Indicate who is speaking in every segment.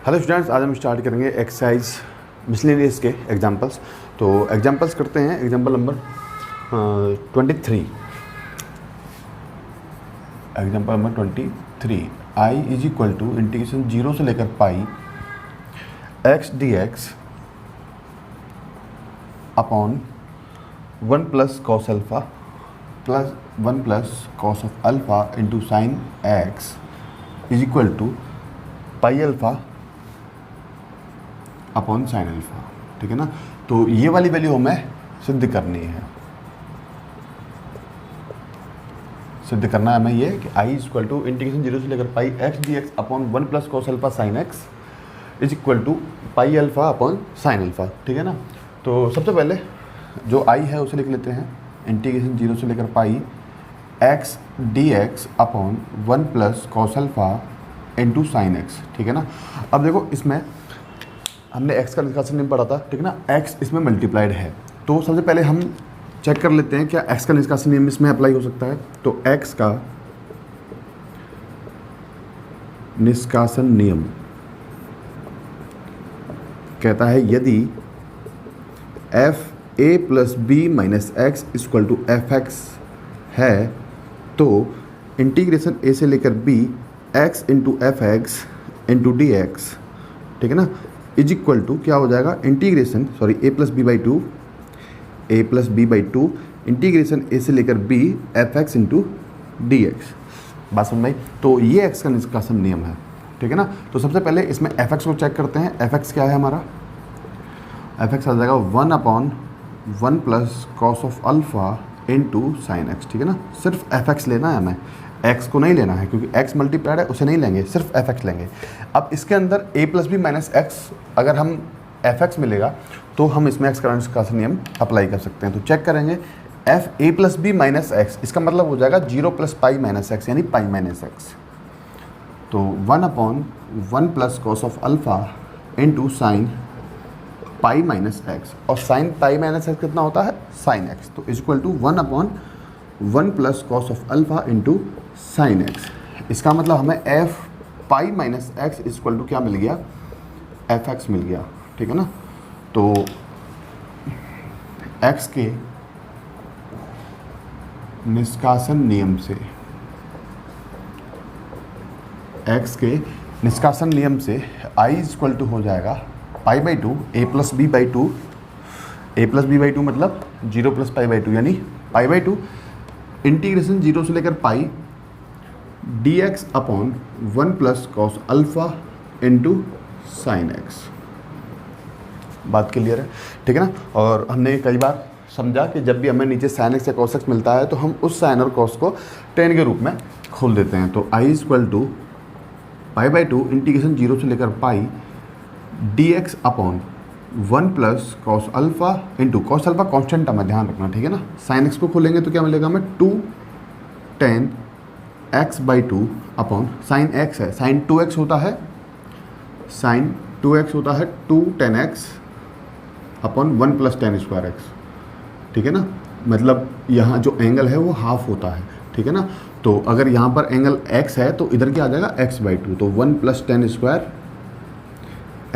Speaker 1: Hello students, आज हम start करेंगे एक्सरसाइज मिसलेनियस के एग्जांपल्स। तो एग्जांपल्स करते हैं। Example number 23। Example number 23, I is equal to integration 0 से लेकर pi x d x upon 1 plus cos alpha plus 1 plus cos of alpha into sine x is equal to pi alpha upon sine alpha. ठीक है ना। तो ये वाली value हमें सिद्ध करनी है। सिद्ध करना है हमें ये कि I is equal to integration 0 से लेकर pi x d x upon 1 plus cos alpha sine x is equal to pi alpha upon sine alpha. ठीक है ना। तो सबसे पहले जो आई है उसे लिख लेते हैं, इंटीग्रेशन 0 से लेकर pi x d x upon 1 plus cos alpha into sine x. ठीक है ना। अब देखो, इसमें हमने x का निष्कासन नियम पढ़ा था। ठीक है ना। x इसमें मल्टीप्लाइड है, तो सबसे पहले हम चेक कर लेते हैं क्या x का निष्कासन नियम इसमें अप्लाई हो सकता है। तो x का निष्कासन नियम कहता है यदि f A plus B minus x equal to f x है तो इंटीग्रेशन ए से लेकर b x into f x into D x, ठीक है ना, इज इक्वल टू क्या हो जाएगा, integration a plus B by two integration a से लेकर b f x into D x. बात समझ में आई। तो ये एक्स का निष्कासन नियम है। ठीक है ना। तो सबसे पहले इसमें एफ एक्स को चेक करते हैं। एफ एक्स क्या है हमारा, एफ एक्स आ जाएगा 1 upon 1 plus cos of alpha into sine x. ठीक है ना। सिर्फ एफ एक्स लेना है हमें, एक्स को नहीं लेना है, क्योंकि एक्स मल्टीप्लाइड है उसे नहीं लेंगे, सिर्फ एफ एक्स लेंगे। अब इसके अंदर ए प्लस बी माइनस एक्स अगर हम एफ एक्स मिलेगा तो हम इसमें एक्स का निष्कासन नियम अप्लाई कर सकते हैं। तो चेक करेंगे एफ ए प्लस बी माइनस एक्स, इसका मतलब हो जाएगा 0 प्लस पाई माइनस एक्स, यानी पाई माइनस एक्स। तो 1 upon 1 plus cos of alpha into sine pi minus X, और साइन पाई माइनस एक्स कितना होता है, साइन एक्स। तो is equal to 1 upon 1 plus cos of alpha into sine X. इसका मतलब हमें F pi minus x equal to क्या मिल गया, एफ एक्स मिल गया। ठीक है ना। तो एक्स के निष्कासन नियम से, एक्स के निष्कासन नियम से आई इक्वल टू हो जाएगा pi by two A plus B by two, A plus B by two मतलब 0 प्लस पाई बाई टू, यानी पाई बाई टू इंटीग्रेशन 0 से लेकर pi d x upon 1 plus cos alpha into sine x. बात clear है। ठीक है ना। और हमने कई बार समझा कि जब भी हमें नीचे साइन एक्स या कॉस एक्स मिलता है तो हम उस साइन और कॉस को टेन के रूप में खोल देते हैं। तो I equal to pi by two integration 0 से लेकर pi d x upon 1 plus cos alpha into cos alpha constant हमें ध्यान रखना। ठीक है ना। साइन एक्स को खोलेंगे तो क्या मिलेगा हमें 2 tan x by two upon sine x है, साइन 2x होता है, साइन 2x होता है 2 tan x upon 1 plus tan square x. ठीक है ना। मतलब यहाँ जो एंगल है वो हाफ होता है। ठीक है ना। तो अगर यहाँ पर एंगल x है तो इधर क्या आ जाएगा x बाई टू, तो 1 plus tan square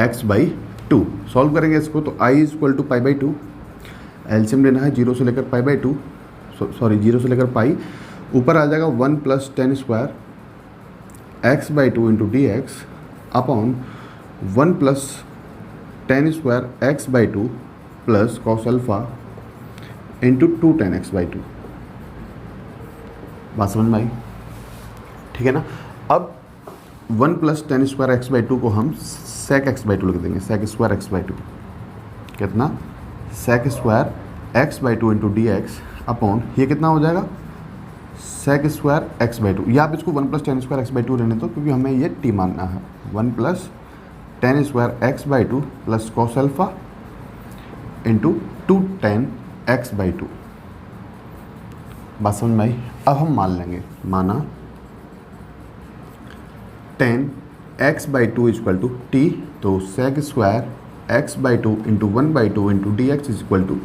Speaker 1: x by two. Solve करेंगे इसको तो i is equal to pi by two, LCM लेना है 0 से लेकर पाई बाई टू, 0 से लेकर पाई, ऊपर आ जाएगा 1 plus tan square x by two into D x upon 1 plus tan square x by two plus cos alpha into 2 tan x by to. बात समझ में आई। ठीक है ना। अब 1 plus tan square x by to को हम sec x बाई टू लिख देंगे, sec square x by to कितना, sec square x by two into D x upon ये कितना हो जाएगा, sec square x by to, या आप इसको 1 plus tan square x by to रहने दो क्योंकि हमें ये t मानना है। 1 plus tan square x by two plus cos alpha into 2 tan x by to. बात समझ में आई। अब हम मान लेंगे, माना tan x by two equal to T, तो sec square x by two into 1 by two into D x is equal to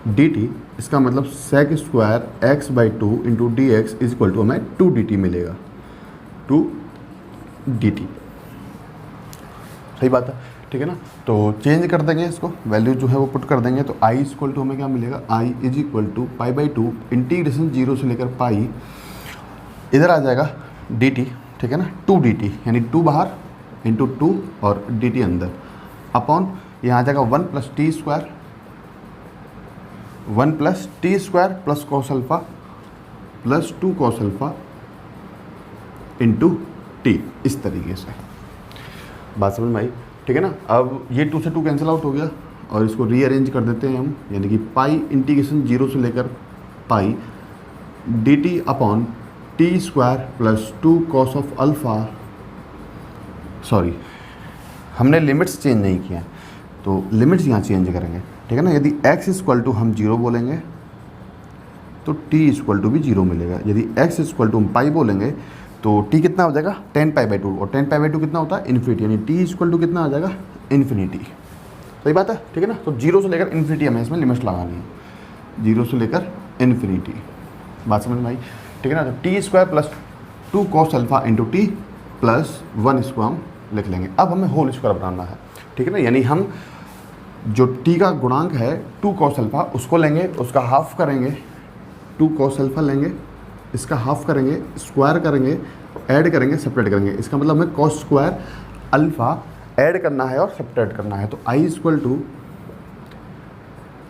Speaker 1: D T. इसका मतलब sec square x by two into D x is equal to हमें 2 dt मिलेगा, 2 dt। सही बात है, ठीक है ना। तो चेंज कर देंगे इसको, वैल्यू जो है वो पुट कर देंगे। तो आई इक्वल टू हमें क्या मिलेगा, I is equal to pi by two integration 0 से लेकर पाई, इधर आ जाएगा डी टी, ठीक है ना, 2 डी टी, यानी 2 बाहर इंटू 2 और डी टी अंदर, अपॉन यहाँ आ जाएगा 1 plus T square, 1 plus T square plus cos alpha plus 2 cos alpha into T, इस तरीके से। बात समझ में आई, ठीक है ना। अब ये 2 से 2 कैंसिल आउट हो गया और इसको रीअरेंज कर देते हैं हम, यानी कि पाई इंटीग्रेशन 0 से लेकर pi d t upon t square plus 2 cos of alpha, sorry हमने लिमिट्स चेंज नहीं किया, तो लिमिट्स यहाँ चेंज करेंगे, ठीक है ना। यदि x इक्वल टू हम 0 बोलेंगे तो t इक्वल टू भी 0 मिलेगा। यदि x इक्वल टू हम पाई बोलेंगे तो t कितना हो जाएगा 10 पाई बाई 2, और 10 पाई बाई 2 कितना होता है इन्फिनिटी, यानी t इक्वल टू कितना आ जाएगा इन्फिनिटी। सही बात है, ठीक है ना। तो 0 से लेकर इन्फिनिटी हमें इसमें लिमिट्स लगानी है, 0 से लेकर इन्फिनिटी। बात समझ में आई, ठीक है ना। तो T square plus 2 cos alpha into t plus 1 इसको हम लिख लेंगे। अब हमें होल स्क्वायर बनाना है, ठीक है ना। यानी हम जो टी का गुणांक है 2 कॉस अल्फा उसको लेंगे, उसका हाफ करेंगे, 2 कॉस अल्फा लेंगे, इसका हाफ करेंगे, स्क्वायर करेंगे, ऐड करेंगे, सेपरेट करेंगे। इसका मतलब हमें कॉस स्क्वायर अल्फा ऐड करना है और सेपरेट करना है। तो I equal to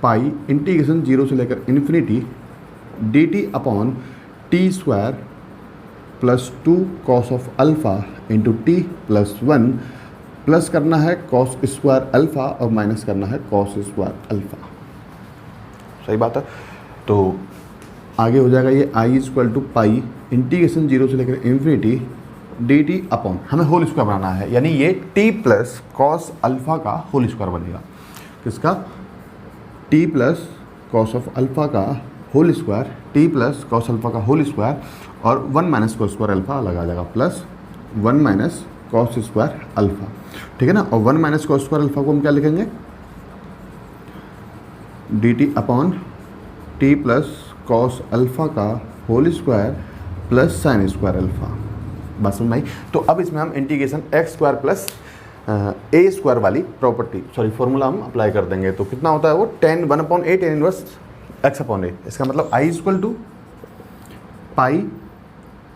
Speaker 1: pi integration 0 से लेकर infinity d t upon t square plus 2 cos of alpha into t plus 1, plus करना है कॉस स्क्वायर अल्फ़ा और माइनस करना है कॉस स्क्वायर अल्फ़ा। सही बात है। तो आगे हो जाएगा ये I equal to pi integration 0 से लेकर इन्फिनिटी डी टी अपॉन, हमें होल स्क्वायर बनाना है, यानी ये टी प्लस कॉस अल्फ़ा का होल स्क्वायर बनेगा। किसका, t plus cos of alpha का whole square, t plus cos alpha का होल स्क्वायर, और 1 माइनस कॉस स्क्वायर अल्फ़ा अलग आ जाएगा, plus 1 minus cos square alpha, ठीक है ना। और 1 माइनस कॉस स्क्वायर अल्फ़ा को हम क्या लिखेंगे, d t upon t plus cos alpha का whole square plus sine square alpha. बस समझ में आई। तो अब इसमें हम integration x square plus a square वाली प्रॉपर्टी, सॉरी फॉर्मूला हम अप्लाई कर देंगे। तो कितना होता है वो 10 1/a tan inverse x upon a. इसका मतलब आई इक्वल टू पाई,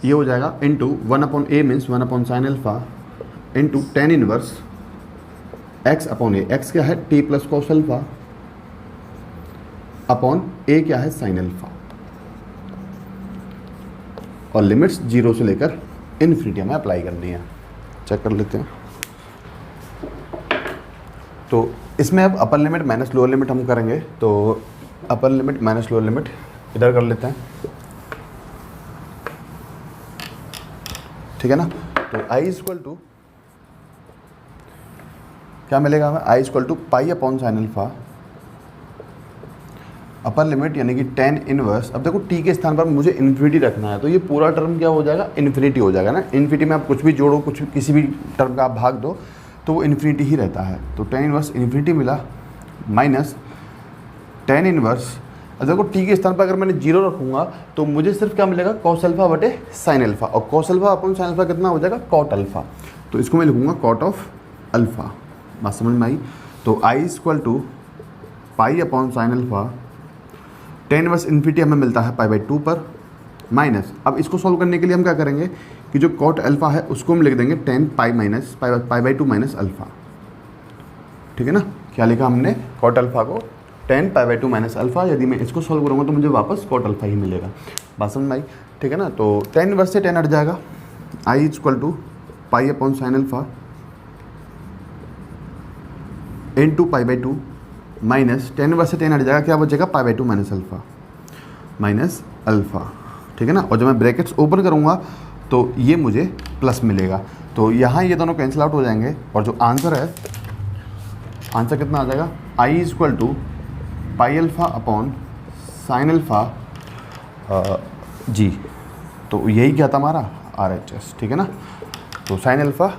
Speaker 1: ये हो जाएगा into 1/a means 1 sine alpha into tan inverse x upon a. X क्या है t plus cos alpha upon a क्या है साइन अल्फ़ा, और लिमिट्स 0 से लेकर इन्फिनिटी हमें अप्लाई करनी है। चेक कर लेते हैं। तो इसमें अब अपर लिमिट माइनस लोअर लिमिट हम करेंगे। तो अपर लिमिट माइनस लोअर लिमिट इधर कर लेते हैं, ठीक है ना। तो आई इक्वल टू क्या मिलेगा हमें, I equal to pi upon sine alpha upper limit यानी कि tan इनवर्स। अब देखो t के स्थान पर मुझे इन्फिनिटी रखना है, तो ये पूरा टर्म क्या हो जाएगा इन्फिनिटी हो जाएगा ना। इन्फिनिटी में आप कुछ भी जोड़ो, कुछ किसी भी टर्म का आप भाग दो तो वो इन्फिनिटी ही रहता है। तो tan इनवर्स इन्फिनिटी मिला माइनस tan इनवर्स। अब देखो t के स्थान पर अगर मैंने 0 रखूँगा तो मुझे सिर्फ क्या मिलेगा कॉस अल्फा बटे साइन अल्फा, और cos alpha upon sine alpha कितना हो जाएगा कॉट अल्फा। तो इसको मैं लिखूँगा कॉट ऑफ अल्फा। बात समझ में आई। तो I equal to pi upon sine alpha tan inverse infinity हमें मिलता है पाई बाई 2 पर, माइनस अब इसको सॉल्व करने के लिए हम क्या करेंगे कि जो कॉट अल्फा है उसको हम लिख देंगे tan pi minus pi by 2 minus alpha, ठीक है ना। क्या लिखा हमने, कॉट अल्फा को tan pi by 2 minus alpha. यदि मैं इसको सॉल्व करूँगा तो मुझे वापस कॉट अल्फा ही मिलेगा। बात समझ में आई, ठीक है ना। तो tan इनवर्स से tan हट जाएगा, I equal to pi upon sine alpha into pi by 2 minus tan inverse से tan हट जाएगा, क्या बचेगा पाई बाई 2 माइनस अल्फ़ा, ठीक है ना। और जब मैं ब्रैकेट्स ओपन करूँगा तो ये मुझे प्लस मिलेगा। तो यहाँ ये दोनों कैंसिल आउट हो जाएंगे, और जो आंसर है, आंसर कितना आ जाएगा, I equal to pi alpha upon sine alpha जी। तो यही क्या था हमारा RHS, ठीक है ना। तो sine alpha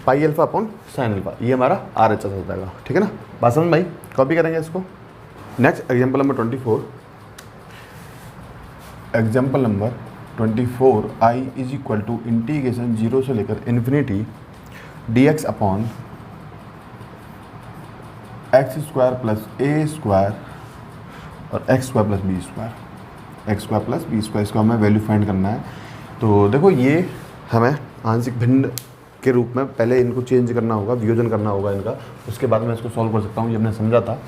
Speaker 1: pi alpha upon sine alpha, ये हमारा RHS हो जाएगा, ठीक है ना। बात समझ भाई, कॉपी करेंगे इसको। Next example number 24, example number 24i is equal to integration 0 से लेकर infinity dx upon x square plus a square और x square plus B square, x square plus B square, इसको हमें वैल्यू फाइंड करना है। तो देखो ये हमें आंशिक भिन्न के रूप में पहले इनको चेंज करना होगा, वियोजन करना होगा इनका, उसके बाद मैं इसको सॉल्व कर सकता हूँ। ये हमने समझा था।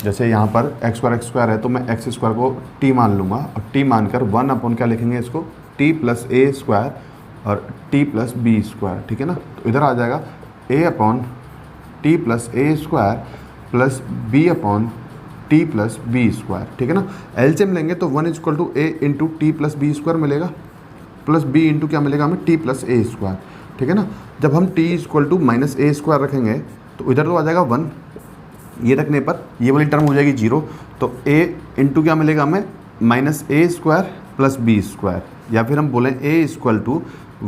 Speaker 1: जैसे यहाँ पर एक्स स्क्वायर है तो मैं एक्स स्क्वायर को टी मान लूँगा और टी मानकर 1 अपॉन क्या लिखेंगे इसको, टी प्लस ए स्क्वायर और टी प्लस बी स्क्वायर, ठीक है ना। तो इधर आ जाएगा a upon t plus a square plus b upon t plus B square, ठीक है ना। एलसीएम लेंगे तो 1 equal to a into t plus B square मिलेगा, प्लस बी इंटू क्या मिलेगा हमें, टी प्लस ए स्क्वायर, ठीक है ना। जब हम T equal to minus A square रखेंगे तो इधर तो आ जाएगा 1, ये रखने पर ये वाली टर्म हो जाएगी 0, तो a इंटू क्या मिलेगा हमें, माइनस ए स्क्वायर प्लस बी स्क्वायर, या फिर हम बोलें a equal to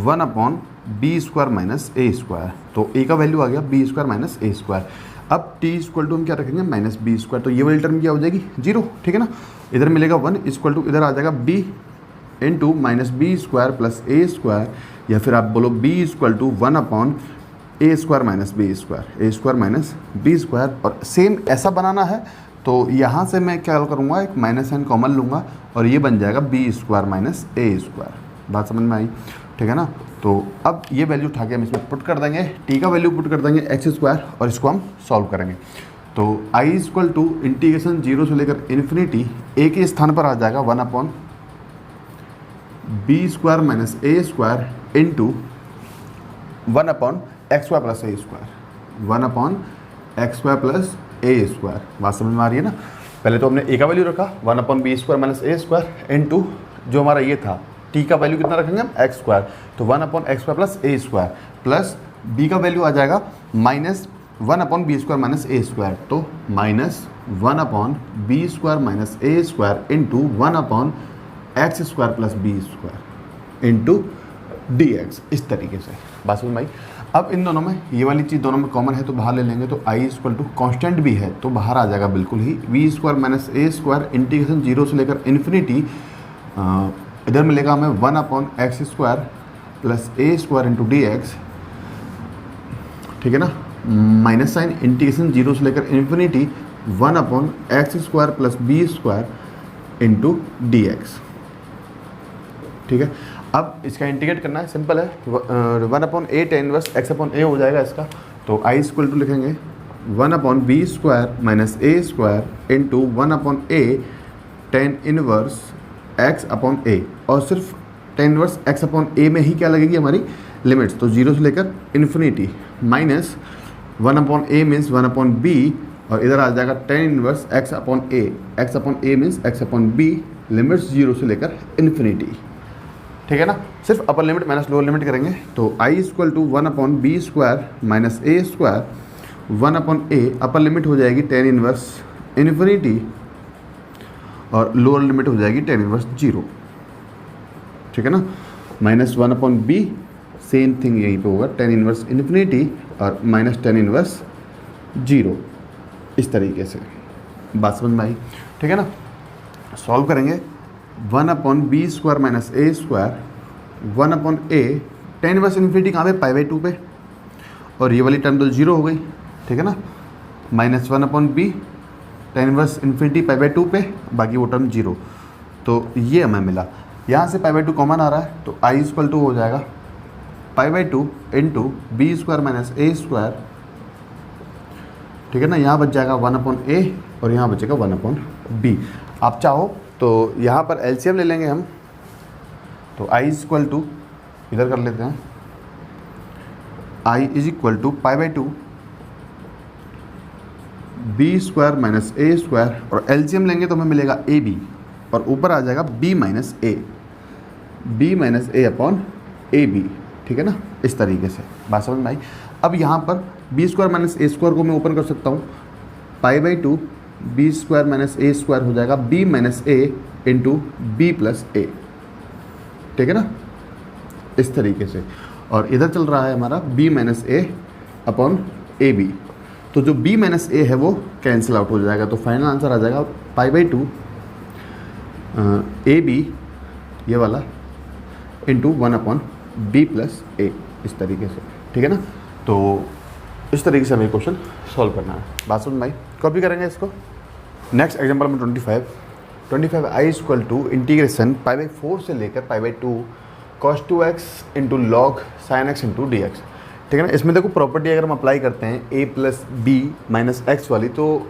Speaker 1: 1 upon B square minus A square. तो a का वैल्यू आ गया बी स्क्वायर माइनस ए स्क्वायर। अब t इक्वल टू हम क्या रखेंगे, माइनस बी स्क्वायर, तो ये वाली टर्म क्या हो जाएगी 0, ठीक है ना। इधर मिलेगा 1 इक्वल टू, इधर आ जाएगा b into minus b square plus a square, या फिर आप बोलो b equal to 1 upon a square minus b square, a square minus b square. और सेम ऐसा बनाना है तो यहाँ से मैं क्या करूँगा, एक माइनस साइन कॉमन लूँगा और ये बन जाएगा बी स्क्वायर माइनस ए स्क्वायर। बात समझ में आई, ठीक है ना। तो अब ये वैल्यू उठा के हम इसमें पुट कर देंगे, टी का वैल्यू पुट कर देंगे एक्स स्क्वायर और इसको हम सॉल्व करेंगे। तो आई इक्वल टू इंटीग्रेशन 0 से लेकर इन्फिनिटी ए के स्थान पर आ जाएगा 1 upon B square minus A square into 1 upon x square plus a square, 1 upon x square plus a square. बात समझ में आ रही है ना। पहले तो हमने ए का वैल्यू रखा 1 अपॉन बी स्क्वायर माइनस ए स्क्वायर इंटू जो हमारा ये था टी का वैल्यू कितना रखेंगे हम, एक्स स्क्वायर, तो 1 upon x square plus a square, plus b का वैल्यू आ जाएगा minus 1 upon B square minus ए स्क्वायर, तो minus 1 upon B square minus ए square into 1 upon x square plus B square into D x, इस तरीके से। बात समझ में आई। अब इन दोनों में ये वाली चीज़ दोनों में कॉमन है तो बाहर ले लेंगे, तो आई इक्वल टू कॉन्स्टेंट भी है तो बाहर आ जाएगा बिल्कुल ही वी स्क्वायर माइनस ए स्क्वायर इंटीग्रेशन 0 से लेकर इन्फिनिटी, इधर मिलेगा हमें 1 upon x square plus a square into D x, ठीक है ना, माइनस साइन इंटीग्रेशन 0 से लेकर infinity 1 upon x square plus B square into D x, ठीक है। अब इसका इंटीग्रेट करना है, सिंपल है, 1 अपॉन ए टेन इनवर्स एक्स अपॉन ए हो जाएगा इसका। तो आई इक्वल टू लिखेंगे 1 अपॉन बी स्क्वायर माइनस ए स्क्वायर इंटू 1 अपॉन ए टेन इनवर्स एक्स अपॉन ए, और सिर्फ टेन इनवर्स एक्स अपॉन ए में ही क्या लगेगी हमारी लिमिट्स, तो 0 से लेकर infinity minus 1 upon a means 1 upon b, और इधर आ जाएगा tan inverse x upon a means x upon b, limits 0 से लेकर इन्फिनिटी, ठीक है ना। सिर्फ upper limit minus lower limit करेंगे, तो I equal to 1 upon B square minus A square 1 upon a, upper limit हो जाएगी टेन इनवर्स इन्फिनिटी और लोअर लिमिट हो जाएगी टेन इनवर्स 0, ठीक है ना, minus 1 upon B, same thing यहीं पे होगा टेन इनवर्स इन्फिनिटी और माइनस टेन इनवर्स 0, इस तरीके से। बात समझ में आई, ठीक है ना। सॉल्व करेंगे 1 अपॉन बी स्क्वायर माइनस ए स्क्वायर 1 अपॉन ए, टेन इनवर्स इन्फिनिटी कहाँ पे, पाई बाई 2 पे, और ये वाली टर्म तो 0 हो गई, ठीक है ना, minus 1 upon B tan inverse infinity pi by 2 पे, बाकी वो टर्म 0, तो ये हमें मिला। यहाँ से पाई बाई 2 कॉमन आ रहा है तो आई इक्वल टू हो जाएगा pi by 2 into B square minus A square, ठीक है ना। यहाँ बच जाएगा 1 अपॉन ए और यहाँ बचेगा 1 अपॉन बी। आप चाहो तो यहाँ पर एलसीएम ले लेंगे हम, तो आई इक्वल टू इधर कर लेते हैं, I is equal to pi by 2 B square minus A square, और एलसीएम लेंगे तो हमें मिलेगा ए बी, और ऊपर आ जाएगा B minus A upon A B, ठीक है ना, इस तरीके से। बात समझ में आई। अब यहाँ पर बी स्क्वायर माइनस ए स्क्वायर को मैं ओपन कर सकता हूँ, pi by 2 B square minus A square हो जाएगा B minus A into B plus A, ठीक है ना, इस तरीके से। और इधर चल रहा है हमारा B minus A upon A B, तो जो b माइनस ए है वो कैंसिल आउट हो जाएगा, तो फाइनल आंसर आ जाएगा पाई बाई 2 ए बी, ये वाला इंटू 1/b प्लस a, इस तरीके से, ठीक है ना। तो इस तरीके से हमें क्वेश्चन सॉल्व करना है। बात समझ में आई? कॉपी करेंगे इसको। नेक्स्ट एग्जाम्पल में 25 आई इक्वल टू इंटीग्रेशन π/4 से लेकर π/2 cos 2x into log sign x into D x, ठीक है ना। इसमें देखो प्रॉपर्टी अगर हम अप्लाई करते हैं a plus B minus X वाली, तो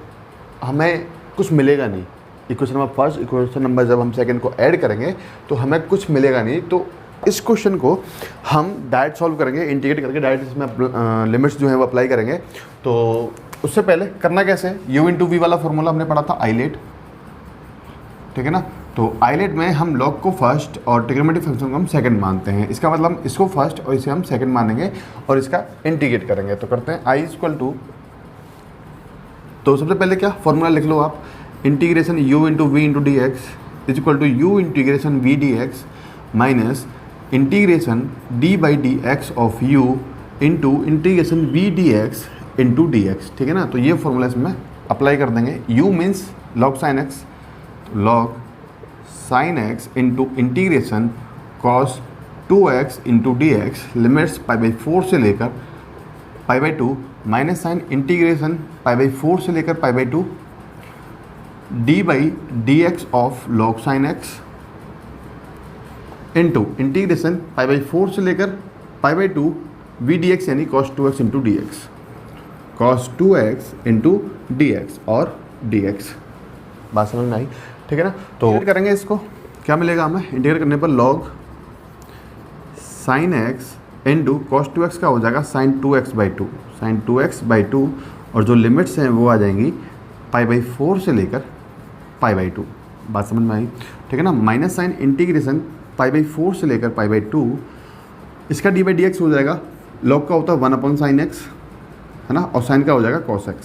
Speaker 1: हमें कुछ मिलेगा नहीं। Equation number first, equation number जब हम सेकंड को ऐड करेंगे तो हमें कुछ मिलेगा नहीं। तो इस क्वेश्चन को हम डायरेक्ट सॉल्व करेंगे, इंटीग्रेट करके डायरेक्ट इसमें लिमिट्स जो है वो अप्लाई करेंगे। तो उससे पहले करना कैसे है, u इंटू वी वाला फॉर्मूला हमने पढ़ा था आइलेट, ठीक है ना। तो आइलेट में हम लॉग को फर्स्ट और ट्रिग्नोमेट्रिक फंक्शन को हम सेकंड मानते हैं। इसका मतलब हम इसको फर्स्ट और इसे हम सेकंड मानेंगे और इसका इंटीग्रेट करेंगे। तो करते हैं आई इक्वल टू, तो सबसे पहले क्या फॉर्मूला लिख लो आप, integration u into V into D x is equal to U integration V D x minus integration D by D x of u into integration V D X into D x, ठीक है ना। तो ये formula इसमें apply कर देंगे। u means log sine x, log sine x into integration cos 2x into D x, limits π/4 से लेकर π/2 माइनस साइन इंटीग्रेशन π/4 से लेकर π/2 d by D x of log sine x into integration π/4 से लेकर π/2 v D x यानी cos 2x into D x, cos 2x into D x और d x. बात समझ में आई, ठीक है ना। तो इंटीग्रेट करेंगे इसको, क्या मिलेगा हमें इंटीग्रेट करने पर, log sine x into cos 2x का हो जाएगा साइन 2x/2, साइन 2x/2 और जो लिमिट्स हैं वो आ जाएंगी π/4 से लेकर π/2। बात समझ में आई, ठीक है ना। माइनस साइन इंटीग्रेशन π/4 से लेकर π/2, इसका डी बाई डी एक्स हो जाएगा, लॉग का होता है 1/sin x, है ना, और साइन का हो जाएगा cos x,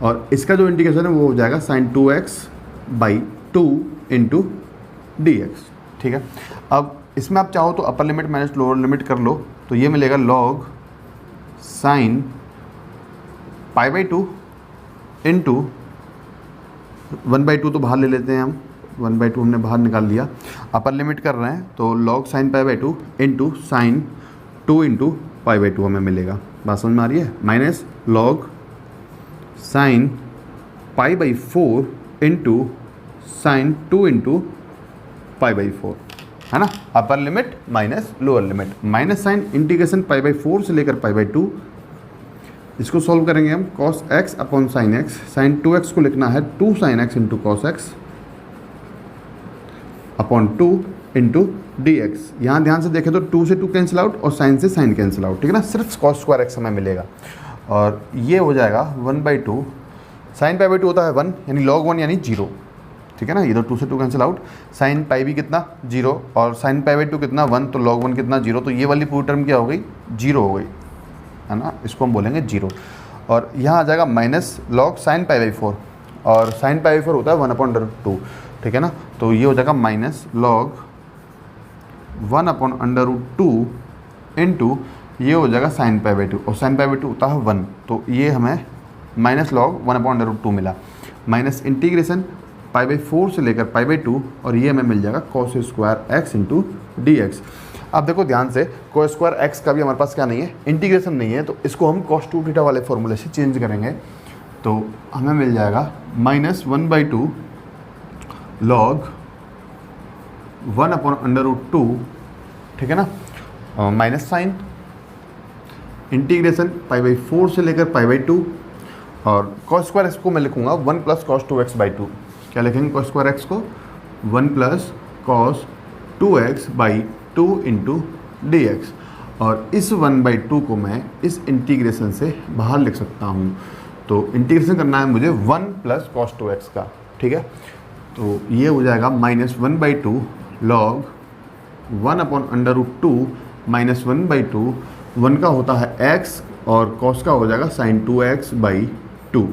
Speaker 1: और इसका जो इंटीग्रेशन है वो हो जाएगा sign 2x/2 into D x, ठीक है। अब इसमें आप चाहो तो अपर लिमिट माइनस लोअर लिमिट कर लो, तो ये मिलेगा लॉग साइन π/2 इंटू 1/2 तो बाहर ले लेते हैं हम, 1/2 हमने बाहर निकाल लिया, अपर लिमिट कर रहे हैं तो log sine π/2 into sine 2 into π/2 हमें मिलेगा। बात समझ में आ रही है, minus log sine π/4 into sine 2 into π/4, है ना। Upper limit minus lower limit, minus sine integration π/4 से लेकर π/2, इसको सॉल्व करेंगे हम cos x upon sine x, sine 2x को लिखना है 2 sine x into cos X upon 2 into D x. यहाँ ध्यान से देखें तो 2 से 2 कैंसिल आउट और साइन से साइन कैंसिल आउट, ठीक है ना, सिर्फ cos स्क्वायर x हमें मिलेगा और ये हो जाएगा 1/2, साइन π/2 होता है 1 यानी log 1 यानी 0, ठीक है ना। ये तो 2 से 2 कैंसिल आउट, साइन पाई भी कितना 0 और साइन π/2 कितना 1, तो log 1 कितना 0, तो ये वाली पूरी टर्म क्या हो गई 0 हो गई, है ना, इसको हम बोलेंगे 0। और यहाँ आ जाएगा माइनस लॉग साइन π/4 और साइन π/4 होता है 1/√2, ठीक है ना। तो ये हो जाएगा माइनस लॉग 1/√2 इंटू ये हो जाएगा साइन π/2 और साइन π/2 होता है 1, तो ये हमें माइनस लॉग 1/√2 मिला, माइनस इंटीग्रेशन π/4 से लेकर π/2 और ये हमें मिल जाएगा cos square x into D x. अब देखो ध्यान से, cos स्क्वायर x का भी हमारे पास क्या नहीं है, इंटीग्रेशन नहीं है, तो इसको हम cos 2θ वाले फॉर्मूले से चेंज करेंगे, तो हमें मिल जाएगा माइनस 1/2 लॉग 1/√2, ठीक है ना, माइनस साइन इंटीग्रेशन π/4 से लेकर π/2 और cos स्क्वायर x को मैं लिखूंगा 1 प्लस cos 2x/2। क्या लिखेंगे cos स्क्वायर x को 1 plus cos 2x/2 into D x, और इस 1/2 को मैं इस इंटीग्रेशन से बाहर लिख सकता हूँ, तो इंटीग्रेशन करना है मुझे 1 प्लस cos 2x का, ठीक है। तो ये हो जाएगा माइनस 1/2 लॉग 1/√2 माइनस 1/2, 1 का होता है x और cos का हो जाएगा sin 2x/2,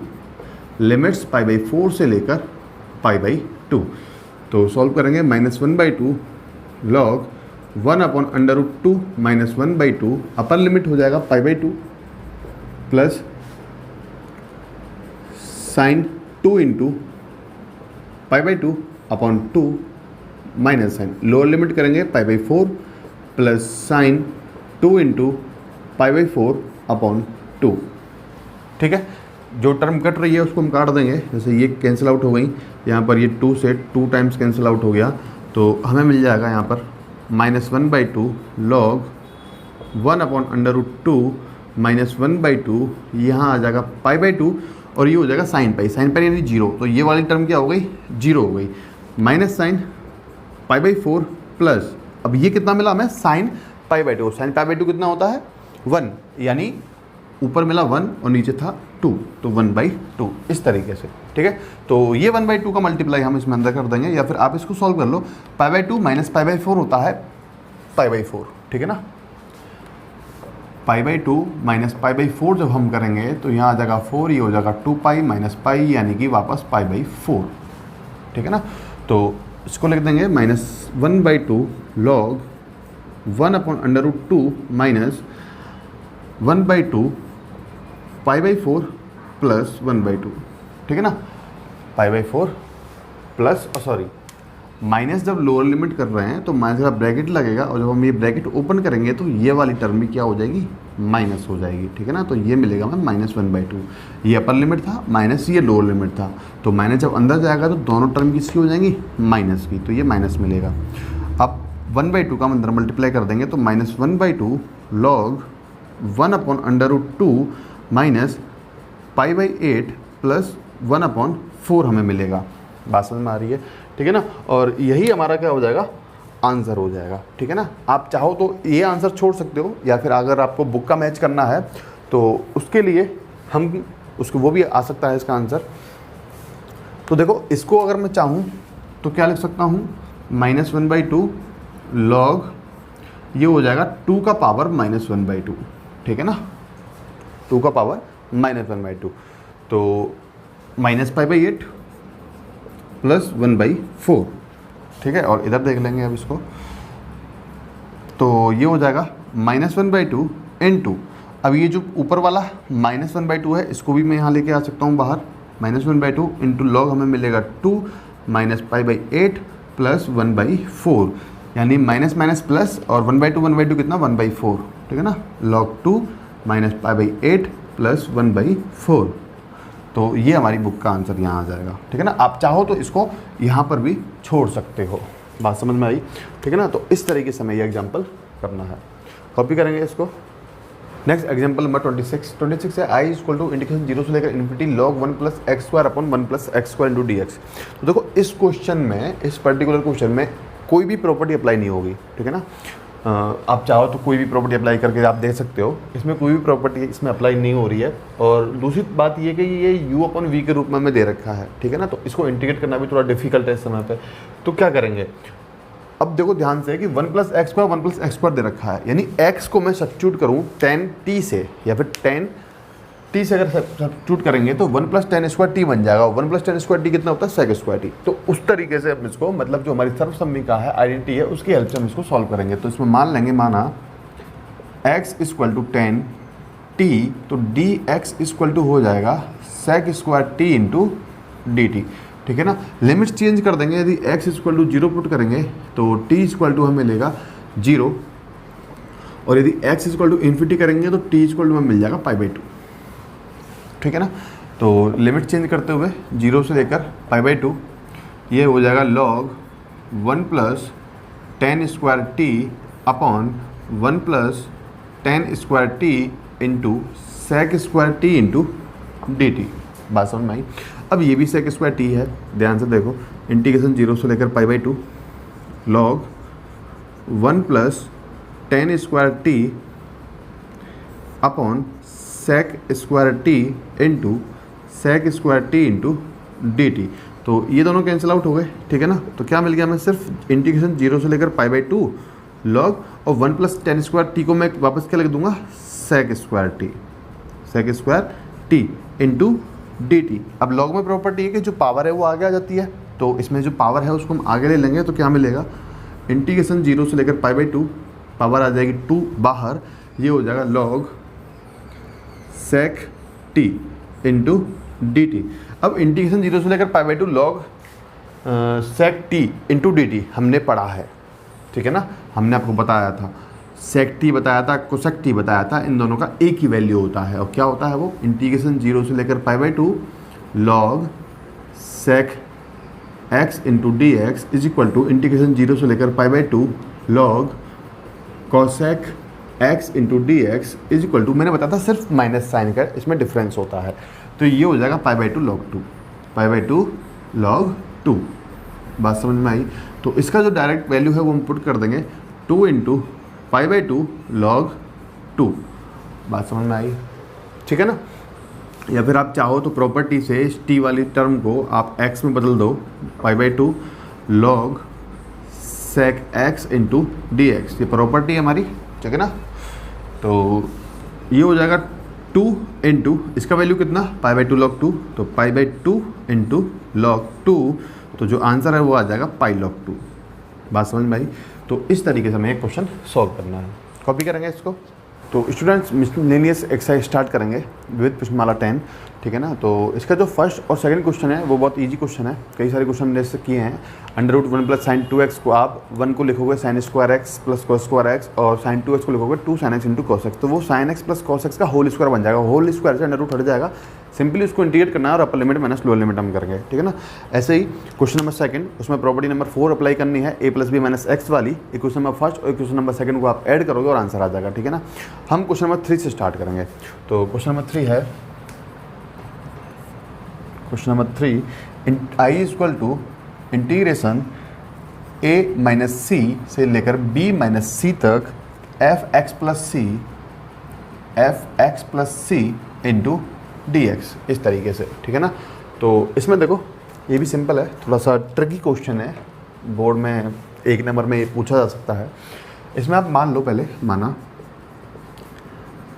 Speaker 1: लिमिट्स π/4 से लेकर π/2। तो सॉल्व करेंगे minus 1/2 log 1/√2 minus 1/2, upper limit हो जाएगा π/2 plus sine 2 into π/2 upon 2 minus sine, lower limit करेंगे pi by 4 plus sine 2 into pi by 4 upon 2। ठीक है, जो टर्म कट रही है उसको हम काट देंगे, जैसे ये कैंसिल आउट हो गई, यहाँ पर ये 2 से 2 टाइम्स कैंसिल आउट हो गया, तो हमें मिल जाएगा यहाँ पर -1/2 लॉग 1 अपॉन √2 -1/2, यहाँ आ जाएगा पाई बाई 2 और ये हो जाएगा साइन पाई यानी 0, तो ये वाली टर्म क्या हो गई, 0 हो गई, minus sine pi by 4 plus, अब ये कितना मिला हमें, sine pi by 2, sine pi by 2 कितना होता है 1, यानी ऊपर मिला 1 और नीचे था 2, तो 1/2 इस तरीके से। ठीक है, तो ये 1/2 का मल्टीप्लाई हम इसमें अंदर कर देंगे, या फिर आप इसको सॉल्व कर लो, pi by 2 minus pi by 4 होता है पाई बाई 4। ठीक है ना, pi by 2 minus pi by 4 जब हम करेंगे तो यहाँ आ जाएगा 4, ये हो जाएगा 2 पाई माइनस पाई यानी कि वापस पाई बाई 4। ठीक है ना, तो इसको लिख देंगे -1/2 log 1 upon √2 minus 1/2 pi by 4 plus 1/2। ठीक है ना, pi by 4 plus sorry minus, जब लोअर लिमिट कर रहे हैं तो माइनस का ब्रैकेट लगेगा, और जब हम ये ब्रैकेट ओपन करेंगे तो ये वाली टर्म भी क्या हो जाएगी, माइनस हो जाएगी। ठीक है ना, तो ये मिलेगा हमें -1/2, ये अपर लिमिट था माइनस, ये लोअर लिमिट था, तो माइनस जब अंदर जाएगा तो दोनों टर्म किसकी हो जाएंगी, माइनस की, तो ये माइनस मिलेगा। अब 1/2 का हम अंदर मल्टीप्लाई कर देंगे तो -1/2 log 1 upon √2 minus pi by 8 plus 1/4 हमें मिलेगा। बात समझ में आ रही है? ठीक है ना, और यही हमारा क्या हो जाएगा, आंसर हो जाएगा। ठीक है ना, आप चाहो तो ये आंसर छोड़ सकते हो, या फिर अगर आपको बुक का मैच करना है तो उसके लिए हम उसको वो भी आ सकता है इसका आंसर। तो देखो, इसको अगर मैं चाहूँ तो क्या लिख सकता हूँ, -1/2 लॉग, ये हो जाएगा 2 का पावर -1/2। ठीक है ना, 2 का पावर -1/2, तो माइनस पाई बाई 8 प्लस 1/4। ठीक है, और इधर देख लेंगे अब इसको, तो ये हो जाएगा -1/2 इंटू, अब ये जो ऊपर वाला -1/2 है इसको भी मैं यहाँ लेके आ सकता हूँ बाहर, -1/2 इंटू लॉग हमें मिलेगा 2 माइनस पाई बाई 8 प्लस 1/4, यानी माइनस माइनस प्लस, और 1/2 कितना, 1/4। ठीक है ना, log 2 minus pi by 8 plus 1/4, तो ये हमारी बुक का आंसर यहाँ आ जाएगा। ठीक है ना, आप चाहो तो इसको यहाँ पर भी छोड़ सकते हो। बात समझ में आई? ठीक है ना, तो इस तरीके से हमें ये एग्जाम्पल करना है, कॉपी करेंगे इसको। नेक्स्ट एग्जाम्पल नंबर 26 है आई इक्वल टू इंटीग्रेशन 0 से लेकर infinity log 1 plus x square upon 1 plus x square into D x. तो देखो, इस क्वेश्चन में, इस पर्टिकुलर क्वेश्चन में कोई भी प्रॉपर्टी अप्लाई नहीं होगी। ठीक है ना, आप चाहो तो कोई भी प्रॉपर्टी अप्लाई करके आप देख सकते हो, इसमें कोई भी प्रॉपर्टी इसमें अप्लाई नहीं हो रही है। और दूसरी बात ये कि ये u/v के रूप में हमें दे रखा है। ठीक है ना, तो इसको इंटीग्रेट करना भी थोड़ा डिफिकल्ट है इस समय पे, तो क्या करेंगे, अब देखो ध्यान से कि 1 plus x square 1 plus x square दे रखा है, यानी x को मैं सब्स्टिट्यूट करूँ tan t से, या फिर tan t से अगर सब्स्टिट्यूट करेंगे तो 1 प्लस tan स्क्वायर t बन जाएगा, 1 प्लस tan स्क्वायर t कितना होता है, sec स्क्वायर t। तो उस तरीके से हम इसको, मतलब जो हमारी सर्वसम्मिका है, आइडेंटिटी है, उसकी हेल्प से हम इसको सॉल्व करेंगे। तो इसमें मान लेंगे, माना x equal to tan t, तो dx इक्वल टू हो जाएगा sec square t into dt। ठीक है ना, लिमिट्स चेंज कर देंगे, यदि x इक्वल टू 0 पुट करेंगे तो t इक्वल टू हमें मिलेगा 0, और यदि x इक्वल टू इन्फिनिटी करेंगे तो t इक्वल टू हमें मिल जाएगा पाई बाई 2। ठीक है ना, तो लिमिट चेंज करते हुए 0 से लेकर पाई बाई 2, ये हो जाएगा log 1 plus tan square t upon 1 plus tan square t into sec square t into D T. बात समझ में आई? अब ये भी sec स्क्वायर t है, ध्यान से देखो, इंटीग्रेशन 0 से लेकर pi by 2 log 1 plus tan square t upon sec square t into sec square t into D T. तो ये दोनों कैंसिल आउट हो गए। ठीक है ना, तो क्या मिल गया हमें, सिर्फ इंटीग्रेशन 0 से लेकर पाई बाई 2 log, और 1 प्लस tan स्क्वायर t को मैं वापस क्या लिख दूंगा, sec square t into D T. अब लॉग में प्रॉपर्टी है कि जो पावर है वो आगे आ जाती है, तो इसमें जो पावर है उसको हम आगे ले लेंगे, तो क्या मिलेगा, इंटीग्रेशन 0 से लेकर पाई बाई 2, पावर आ जाएगी 2 बाहर, ये हो जाएगा log sec t into D T. अब इंटीग्रेशन 0 से लेकर pi by 2 log sec T into D T हमने पढ़ा है, ठीक है ना, हमने आपको बताया था, सेक टी बताया था, कोसेक टी बताया था, इन दोनों का एक ही वैल्यू होता है। और क्या होता है वो, इंटीग्रेशन 0 से लेकर π/2 log sec x into D x is equal to integration 0 से लेकर π/2 log cosec x into D x is equal to, मैंने बताया था सिर्फ माइनस साइन का इसमें डिफरेंस होता है, तो ये हो जाएगा π/2 लॉग 2, π/2 लॉग 2। बात समझ में आई? तो इसका जो डायरेक्ट वैल्यू है वो हम पुट कर देंगे 2 इंटू π/2 लॉग 2। बात समझ में आई? ठीक है ना। या फिर आप चाहो तो प्रॉपर्टी से इस टी वाली टर्म को आप x में बदल दो, π/2 log sec x into D x, ये प्रॉपर्टी है हमारी, ठीक है ना। तो ये हो जाएगा 2 इंटू इसका वैल्यू कितना, π/2 लॉग 2, तो π/2 इंटू लॉग 2, तो जो आंसर है वो आ जाएगा पाई लॉग 2। बात समझ में आई? तो इस तरीके से हमें एक क्वेश्चन सॉल्व करना है। कॉपी करेंगे इसको। तो स्टूडेंट्स मिसलेनियस एक्सरसाइज स्टार्ट करेंगे विद प्रश्नमाला 10, ठीक है ना। तो इसका जो फर्स्ट और सेकंड क्वेश्चन है वो बहुत इजी क्वेश्चन है, कई सारे क्वेश्चन हमने इससे किए हैं। √1 + sin 2x को आप 1 को लिखोगे sin square x plus cos square x, और sin 2x को लिखोगे 2 sin x into cos x, तो वो sin x plus cos x का होल स्क्वायर बन जाएगा। होल स्क्वायर से √ हट जाएगा, सिंपली उसको इंटीग्रेट करना है और अपर लिमिट माइनस लोअर लिमिट हम करेंगे, ठीक है ना। ऐसे ही क्वेश्चन नंबर सेकंड, उसमें प्रॉपर्टी नंबर 4 अप्लाई करनी है, a + b - x वाली। एक क्वेश्चन नंबर फर्स्ट और क्वेश्चन नंबर सेकंड को आप ऐड करोगे और आंसर आ जाएगा, ठीक है ना। हम क्वेश्चन नंबर 3 से स्टार्ट करेंगे। तो क्वेश्चन नंबर 3 है, question number 3, i = integration a - c से लेकर b - c तक fx + c इंटू dx, इस तरीके से, ठीक है ना। तो इसमें देखो ये भी सिंपल है, थोड़ा सा ट्रिकी क्वेश्चन है, बोर्ड में 1 नंबर में ये पूछा जा सकता है। इसमें आप मान लो, पहले माना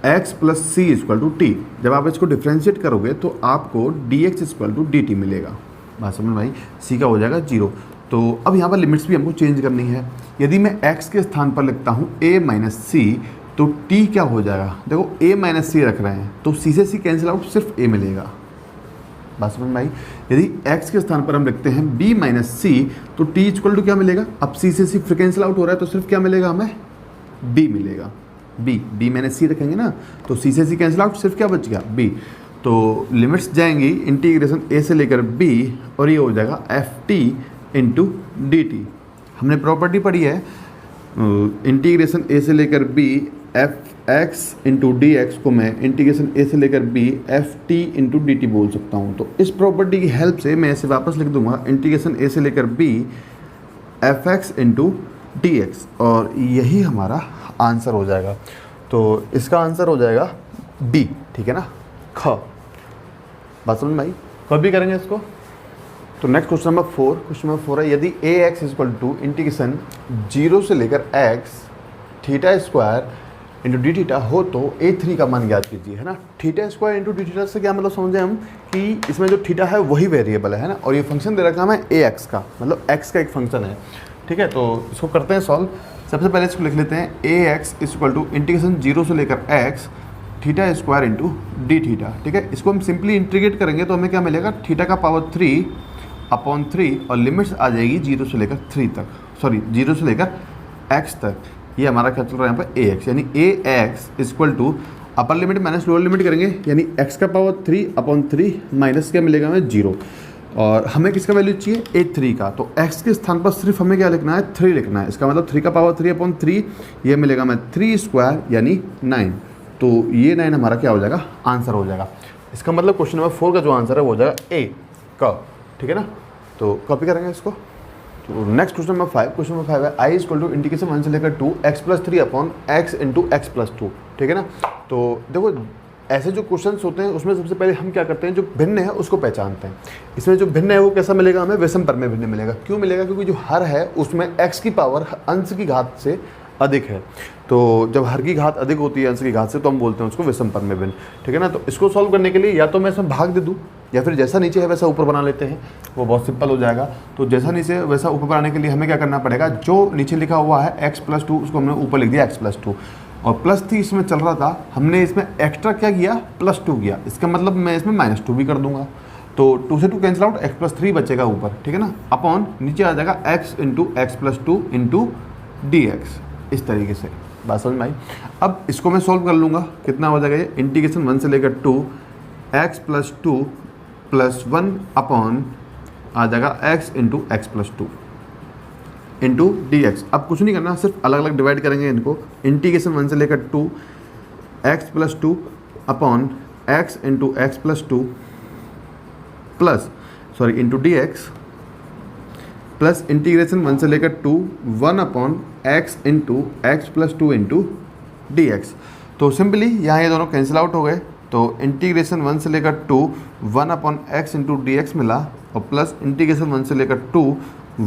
Speaker 1: x + c = t, जब आप इसको डिफ्रेंशिएट करोगे तो आपको dx = dt मिलेगा। बात समझ में आई? c का हो जाएगा 0। तो अब यहाँ पर लिमिट्स भी हमको चेंज करनी है। यदि मैं x के स्थान पर लिखता हूँ a - c, तो t क्या हो जाएगा, देखो a - c रख रहे हैं तो c से c कैंसिल आउट, सिर्फ a मिलेगा। बात समझ में आई? यदि x के स्थान पर हम लिखते हैं b - c, तो t = क्या मिलेगा, अब c से c फिर कैंसिल आउट हो रहा है तो सिर्फ क्या मिलेगा हमें, b मिलेगा। b मैंने c रखेंगे ना, तो c से c कैंसिल आउट, सिर्फ क्या बच गया, b। तो लिमिट्स जाएंगी इंटीग्रेशन a से लेकर b, और ये हो जाएगा ft इंटू डी टी। हमने प्रॉपर्टी पढ़ी है, इंटीग्रेशन a से लेकर b fx into D x को मैं इंटीग्रेशन a से लेकर b ft into D T बोल सकता हूँ। तो इस प्रॉपर्टी की हेल्प से मैं इसे वापस लिख दूंगा, इंटीग्रेशन a से लेकर b fx into D x, और यही हमारा आंसर हो जाएगा। तो इसका आंसर हो जाएगा b, ठीक है ना, ख। बात समझ में आई? कभी करेंगे इसको। तो next question number 4, question number 4 है, यदि ax = इंटीग्रेशन 0 से लेकर x θ² इंटू डी थीटा हो तो a3 का मान ज्ञात कीजिए, है ना। θ² इंटू डी थीटा से क्या मतलब समझे हम, कि इसमें जो थीटा है वही वेरिएबल है ना, और ये फंक्शन दे रखा है हमें ax का, मतलब x का एक फंक्शन है, ठीक है। तो इसको करते हैं सॉल्व। सबसे पहले इसको लिख लेते हैं, ax = इंटीग्रेशन 0 से लेकर x θ² इंटू डी थीटा, ठीक है। इसको हम सिंपली इंटीग्रेट करेंगे तो हमें क्या मिलेगा, थीटा का पावर 3/3, और लिमिट्स आ जाएगी 0 से लेकर 3 तक, सॉरी 0 से लेकर x तक। ये हमारा क्या चल रहा है यहाँ पर, ax, यानी ax = अपर लिमिट माइनस लोअर लिमिट करेंगे, यानी x का पावर 3/3 माइनस क्या मिलेगा हमें, 0। और हमें किसका वैल्यू चाहिए, a3 का। तो x के स्थान पर सिर्फ हमें क्या लिखना है, 3 लिखना है। इसका मतलब 3 का पावर 3/3, ये मिलेगा हमें 3² यानी 9। तो ये 9 हमारा क्या हो जाएगा, आंसर हो जाएगा। इसका मतलब क्वेश्चन नंबर 4 का जो आंसर है वो हो जाएगा a का, ठीक है ना। तो कॉपी करेंगे इसको। तो next question number 5, question number 5 है, i = इंटीग्रेशन 1 से लेकर 2 x + 3/x इंटू x + 2, ठीक है ना। तो देखो ऐसे जो क्वेश्चंस होते हैं उसमें सबसे पहले हम क्या करते हैं, जो भिन्न है उसको पहचानते हैं। इसमें जो भिन्न है वो कैसा मिलेगा हमें, विषम पर में भिन्न मिलेगा। क्यों मिलेगा, क्योंकि जो हर है उसमें x की पावर अंश की घात से अधिक है। तो जब हर की घात अधिक होती है अंश की घात से, तो हम बोलते हैं उसको विषम पर में भिन्न, ठीक है ना। तो इसको सॉल्व करने के लिए या तो मैं इसमें भाग दे दूँ, या फिर जैसा नीचे है वैसा ऊपर बना लेते हैं, वो बहुत सिंपल हो जाएगा। तो जैसा नीचे वैसा ऊपर बनाने के लिए हमें क्या करना पड़ेगा, जो नीचे लिखा हुआ है x + 2 उसको हमने ऊपर लिख दिया x + 2, और +3 इसमें चल रहा था, हमने इसमें एक्स्ट्रा क्या किया, +2 किया। इसका मतलब मैं इसमें -2 भी कर दूंगा। तो 2 से 2 कैंसिल आउट, x प्लस 3 बचेगा ऊपर, ठीक है ना, अपॉन नीचे आ जाएगा x into x plus 2 into D x, इस तरीके से। बात समझ में आई। अब इसको मैं सॉल्व कर लूँगा, कितना हो जाएगा ये, इंटीग्रेशन 1 से लेकर 2 x प्लस 2 प्लस 1 अपॉन आ जाएगा x into x plus 2 into D x. अब कुछ नहीं करना, सिर्फ अलग अलग डिवाइड करेंगे इनको। इंटीग्रेशन 1 से लेकर 2 x plus 2 upon x into x plus 2 plus into D x plus integration 1 से लेकर 2 1 upon x into x plus 2 into D x. तो सिंपली यहाँ ये दोनों कैंसिल आउट हो गए, तो इंटीग्रेशन 1 से लेकर 2 1 upon x into D x मिला, और प्लस इंटीग्रेशन 1 से लेकर 2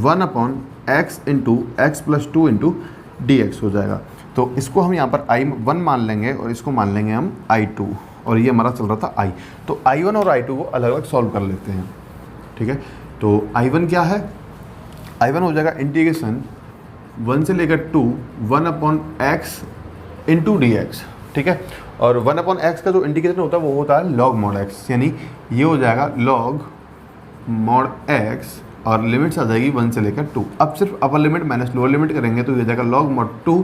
Speaker 1: 1 upon x into x plus 2 into D x हो जाएगा। तो इसको हम यहाँ पर I1 मान लेंगे और इसको मान लेंगे हम I2, और ये हमारा चल रहा था I। तो I1 और I2 को अलग अलग सॉल्व कर लेते हैं, ठीक है। तो I1 क्या है, I1 हो जाएगा इंटीग्रेशन 1 से लेकर 2 1 upon x into D x, ठीक है। और 1 अपॉन एक्स का जो इंटीग्रेशन होता है वो होता है लॉग मॉड एक्स, यानी ये हो जाएगा लॉग मॉड एक्स, और लिमिट्स आ जाएगी 1 से लेकर 2। अब सिर्फ upper limit minus lower limit करेंगे तो ये जाएगा log mod 2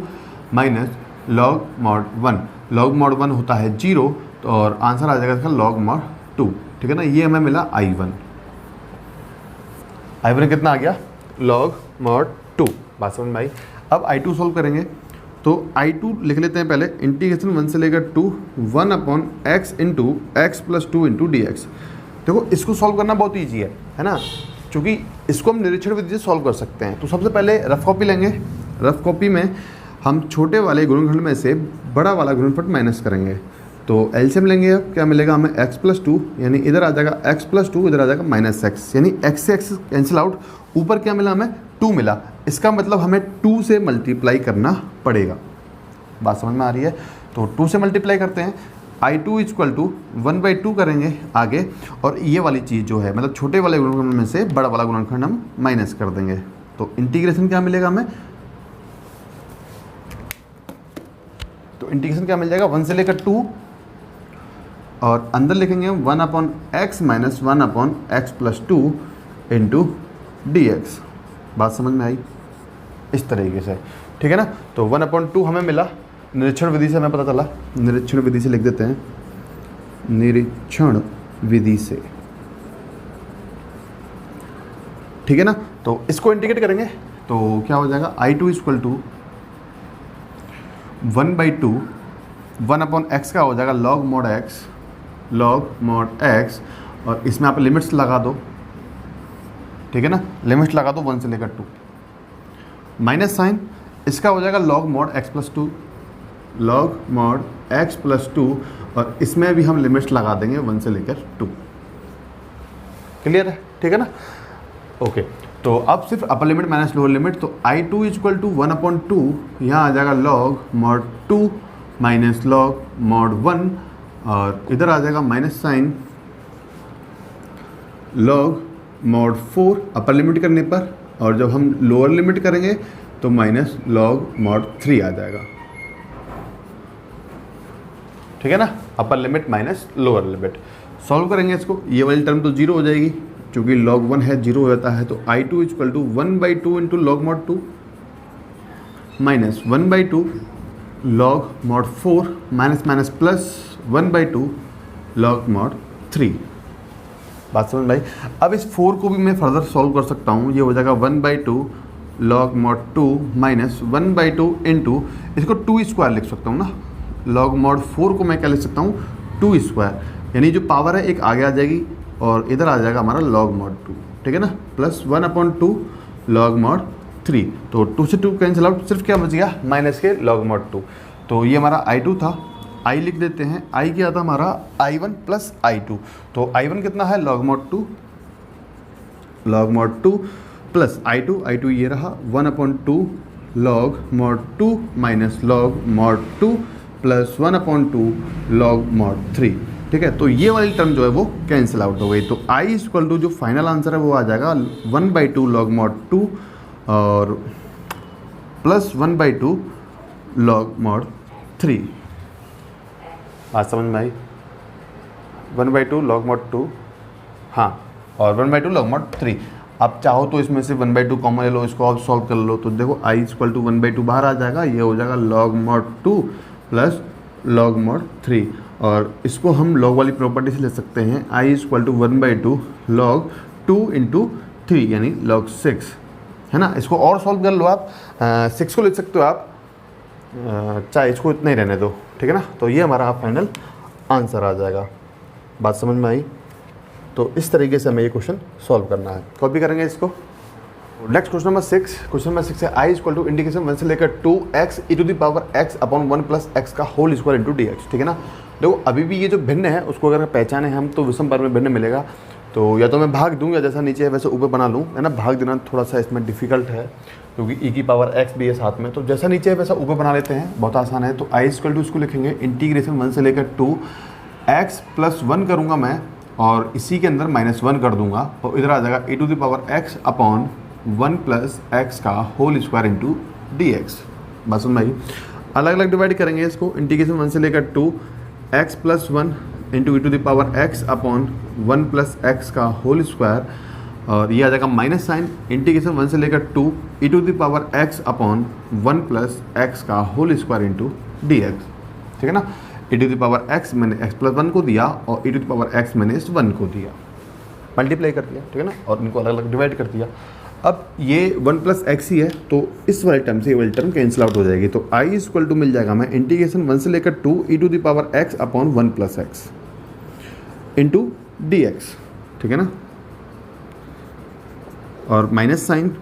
Speaker 1: minus log mod 1। Log mod 1 होता है 0, तो और आंसर आ जाएगा इसका लॉग मॉड 2, ठीक है ना। ये हमें मिला I1 कितना आ गया, लॉग मॉड 2। बात समझ में आई। अब I2 सॉल्व करेंगे, तो I2 लिख लेते हैं पहले, इंटीग्रेशन 1 से लेकर 2 1 upon x into x plus 2 into D x. देखो इसको सॉल्व करना बहुत ईजी है ना, क्योंकि इसको हम निरीक्षण विधि से सॉल्व कर सकते हैं। तो सबसे पहले रफ कॉपी लेंगे, रफ कॉपी में हम छोटे वाले गुणनखंड में से बड़ा वाला गुणनफल माइनस करेंगे। तो एलसीएम लेंगे, अब क्या मिलेगा हमें, x प्लस 2, यानी इधर आ जाएगा x प्लस 2, इधर आ जाएगा माइनस एक्स, यानी x से x कैंसिल आउट, ऊपर क्या मिला हमें 2 मिला। इसका मतलब हमें 2 से मल्टीप्लाई करना पड़ेगा। बात समझ में आ रही है। तो 2 से मल्टीप्लाई करते हैं, I2 इक्वल टू 1/2 करेंगे आगे, और ये वाली चीज़ जो है मतलब छोटे वाले गुणनखंड में से बड़ा वाला गुणनखंड हम माइनस कर देंगे। तो इंटीग्रेशन क्या मिलेगा हमें, तो इंटीग्रेशन क्या मिल जाएगा 1 से लेकर 2, और अंदर लिखेंगे 1 upon x minus 1 upon x plus 2 into D x. बात समझ में आई, इस तरीके से, ठीक है ना। तो 1/2 हमें मिला, निरीक्षण विधि से हमें पता चला, निरीक्षण विधि से लिख देते हैं, निरीक्षण विधि से, ठीक है ना। तो इसको इंटीग्रेट करेंगे तो क्या हो जाएगा, I2 equal to 1/2 1 upon x का हो जाएगा log mod x, log mod x, और इसमें आप लिमिट्स लगा दो, ठीक है ना, लिमिट्स लगा दो 1 से लेकर 2, माइनस साइन, इसका हो जाएगा log mod x plus 2, log mod x plus 2, और इसमें भी हम लिमिट्स लगा देंगे 1 से लेकर 2। क्लियर है, ठीक है ना। ओके, तो अब सिर्फ upper limit minus lower limit, तो I2 इक्वल टू 1/2, यहाँ आ जाएगा log mod 2 minus log mod 1, और इधर आ जाएगा minus sign log mod 4 upper limit करने पर, और जब हम लोअर लिमिट करेंगे तो माइनस लॉग मॉड 3 आ जाएगा, ठीक है ना। Upper limit minus lower limit solve करेंगे इसको, ये वाली टर्म तो 0 हो जाएगी, क्योंकि log 1 है 0 हो जाता है। तो I2 equal to 1/2 into log mod 2 minus 1/2 log mod 4 minus minus plus 1/2 log mod 3। बात समझ में आई। अब इस 4 को भी मैं फर्दर सॉल्व कर सकता हूँ, ये हो जाएगा 1/2 लॉग मॉड 2 माइनस 1/2 इंटू, इसको 2 स्क्वायर लिख सकता हूँ ना, लॉग मॉड 4 को मैं क्या लिख सकता हूँ 2 स्क्वायर, यानी जो पावर है एक आगे आ जाएगी और इधर आ जाएगा हमारा log mod 2, ठीक है ना, प्लस 1/2 log mod 3। तो 2 से 2 कैंसिल आउट, सिर्फ क्या बच गया माइनस के log mod 2। तो ये हमारा I2 था, I लिख देते हैं, I क्या था हमारा I1 प्लस I2। तो I1 कितना है log mod 2, log mod 2 plus I2 ये रहा 1/2 log mod 2 minus log mod 2 plus 1/2 log mod 3, ठीक है। तो ये वाली टर्म जो है वो कैंसिल आउट हो गई। तो I इक्वल टू जो फाइनल आंसर है वो आ जाएगा 1/2 log mod 2 और प्लस 1/2 log mod 3। बात समझ में आई, 1/2 log mod 2, हाँ, और 1/2 log mod 3। आप चाहो तो इसमें से 1/2 कॉमन ले लो, इसको आप सॉल्व कर लो। तो देखो i इक्वल टू 1/2 बाहर आ जाएगा, ये हो जाएगा log mod 2 plus log mod 3। और इसको हम log वाली प्रॉपर्टी से ले सकते हैं, i equal to 1/2 log 2 into 3 यानी log 6, है ना। इसको और सॉल्व कर लो आप, 6 को लिख सकते हो आप, चाहे इसको इतना ही रहने दो, ठीक है ना। तो ये हमारा फाइनल आंसर आ जाएगा। बात समझ में आई? तो इस तरीके से हमें ये क्वेश्चन सॉल्व करना है। कॉपी करेंगे इसको। Next question number 6। Question number 6 है i इक्वल टू इंटीग्रेशन 1 से लेकर 2x e to the power x upon 1 plus x का होल स्क्वायर इंटू dx, ठीक है ना। देखो अभी भी ये जो भिन्न है उसको अगर पहचाने हम तो विषम पर में भिन्न मिलेगा। तो या तो मैं भाग दूँ या जैसा नीचे है वैसे ऊपर बना लूँ, है ना। भाग देना थोड़ा सा इसमें डिफिकल्ट है क्योंकि e की पावर x भी है साथ में। तो जैसा नीचे है वैसा ऊपर बना लेते हैं, बहुत आसान है। तो i इक्वल टू इसको लिखेंगे इंटीग्रेशन 1 से लेकर 2x प्लस 1 करूँगा मैं, और इसी के अंदर -1 कर दूंगा, और इधर आ जाएगा e to the power x upon 1 plus x का होल स्क्वायर इंटू dx। बस समझ में आई? अलग अलग डिवाइड करेंगे इसको। इंटीग्रेशन 1 से लेकर 2x plus 1 into e to the power x upon 1 plus x का होल स्क्वायर, और ये आ जाएगा माइनस साइन। इंटीग्रेशन 1 से लेकर 2 e to the power x upon 1 plus x का होल स्क्वायर इंटू dx, ठीक है ना। e to the power x मैंने x प्लस 1 को दिया और e to the power x मैंने इस 1 को दिया, मल्टीप्लाई कर दिया, ठीक है ना, और इनको अलग अलग डिवाइड कर दिया। अब ये 1 प्लस x ही है तो इस वाले टर्म से ये वाली टर्म कैंसिल आउट हो जाएगी। तो i इक्वल टू मिल जाएगा मैं इंटीग्रेशन 1 से लेकर 2 e to the power x upon 1 plus x into dx, ठीक है ना, और माइनस साइन।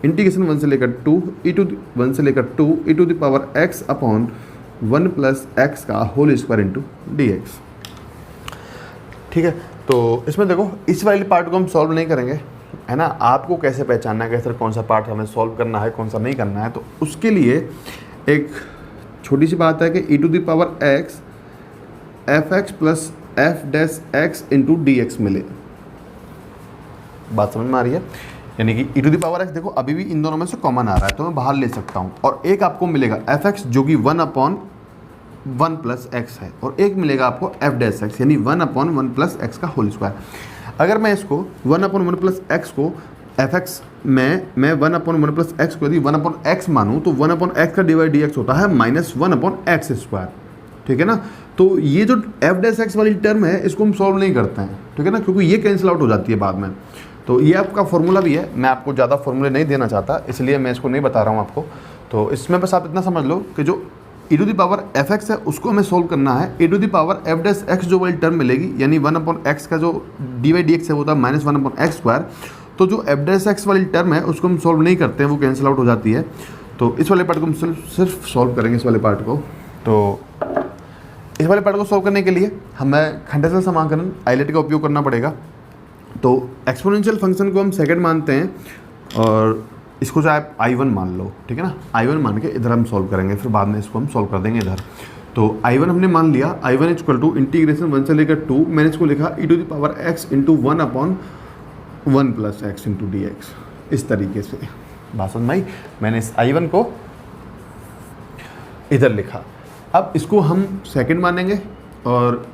Speaker 1: इंटीग्रेशन 1 से लेकर 2 e to the power x upon 1 plus x का होल स्क्वायर इंटू dx, ठीक है। तो इसमें देखो इस वाले पार्ट को हम सॉल्व नहीं करेंगे, है ना। आपको कैसे पहचानना है कैसे कौन सा पार्ट हमें सॉल्व करना है कौन सा नहीं करना है, तो उसके लिए एक छोटी सी बात है कि e to the power x fx plus f dash x into dx मिले। बात समझ में आ रही है? यानी कि e to the power x देखो अभी भी इन दोनों में से कॉमन आ रहा है तो मैं बाहर ले सकता हूँ, और एक आपको मिलेगा fx जो कि 1 अपॉन 1 प्लस x है, और एक मिलेगा आपको f डैश x यानी 1 अपॉन 1 प्लस x का होल स्क्वायर। अगर मैं इसको 1 अपॉन 1 प्लस x को fx में मैं 1 अपॉन 1 प्लस x को यदि 1 अपॉन x मानूँ तो 1 अपॉन x का डिवाइड dx होता है -1 अपॉन x स्क्वायर, ठीक है ना। तो ये जो f डैश x वाली टर्म है इसको हम सॉल्व नहीं करते हैं, ठीक है ना, क्योंकि ये कैंसिल आउट हो जाती है बाद में। तो ये आपका फॉर्मूला भी है, मैं आपको ज़्यादा फॉर्मूले नहीं देना चाहता इसलिए मैं इसको नहीं बता रहा हूँ आपको। तो इसमें बस आप इतना समझ लो कि जो e to the power fx है उसको हमें सोल्व करना है। e to the power f dash x जो वाली टर्म मिलेगी यानी 1 अपॉन x का जो dx है वो होता है -1 अपॉन x स्क्वायर। तो जो f डैश x वाली टर्म है उसको हम सोल्व नहीं करते हैं, वो कैंसिल आउट हो जाती है। तो इस वाले पार्ट को हम सिर्फ सॉल्व करेंगे, इस वाले पार्ट को। तो इस वाले पार्ट को सॉल्व करने के लिए हमें खंडेसल समाकलन आइलेट का उपयोग करना पड़ेगा। तो एक्सपोनेंशियल फंक्शन को हम सेकंड मानते हैं और इसको चाहे आप i1 मान लो, ठीक है ना। i1 मान के इधर हम सॉल्व करेंगे, फिर बाद में इसको हम सॉल्व कर देंगे इधर। तो i1 हमने मान लिया, i1 इक्वल टू इंटीग्रेशन 1 से लेकर 2 मैंने इसको लिखा e to the power x into 1 upon 1 plus x into dx, इस तरीके से। बात समझ में आई? मैंने इस i1 को इधर लिखा। अब इसको हम सेकंड मानेंगे और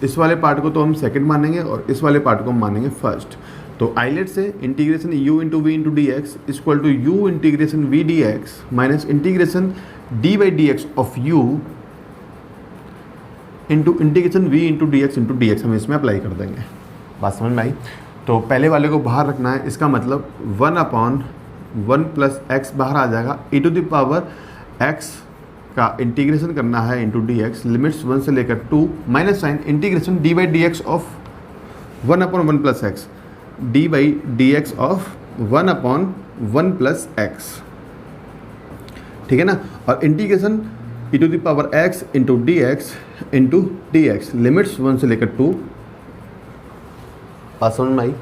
Speaker 1: इस वाले पार्ट को तो हम सेकंड मानेंगे और इस वाले पार्ट को हम मानेंगे फर्स्ट। तो आइलेट से integration u into V into D X equal to U integration V D x minus integration D by D x of u into integration v into D X हम इसमें apply कर देंगे। बात समझ में आई? तो पहले वाले को बाहर रखना है, इसका मतलब 1 अपॉन 1 प्लस एक्स बाहर आ जाएगा, e to the power x का इंटीग्रेशन करना है इंटू डी एक्स, लिमिट्स 1 से लेकर 2 minus sine integration D by D x of 1 upon 1 plus X D by D x of 1 upon 1 plus X, ठीक है ना। और integration e to the power x into D x limits 1 से लेकर 2। बात समझ में आई?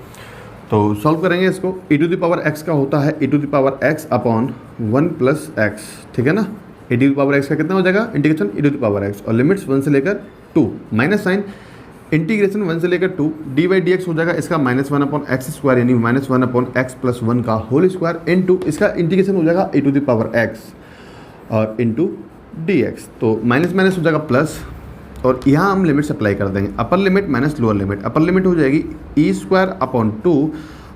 Speaker 1: तो सॉल्व करेंगे इसको। e to the power x का होता है e to the power x upon 1 plus X, ठीक है ना। e to the power x का कितना हो जाएगा integration e to the power x और लिमिट्स 1 से लेकर 2 माइनस साइन इंटीग्रेशन 1 से लेकर 2 डी बाई डी एक्स हो जाएगा इसका -1 अपॉन एक्स स्क्वायर यानी -1 अपॉन एक्स प्लस 1 का होल स्क्वायर इंटू इसका इंटीग्रेशन हो जाएगा e to the power x और इंटू डी एक्स। तो माइनस माइनस हो जाएगा प्लस और यहाँ हम लिमिट्स अप्लाई कर देंगे, upper limit minus lower limit. Upper limit हो जाएगी e square upon 2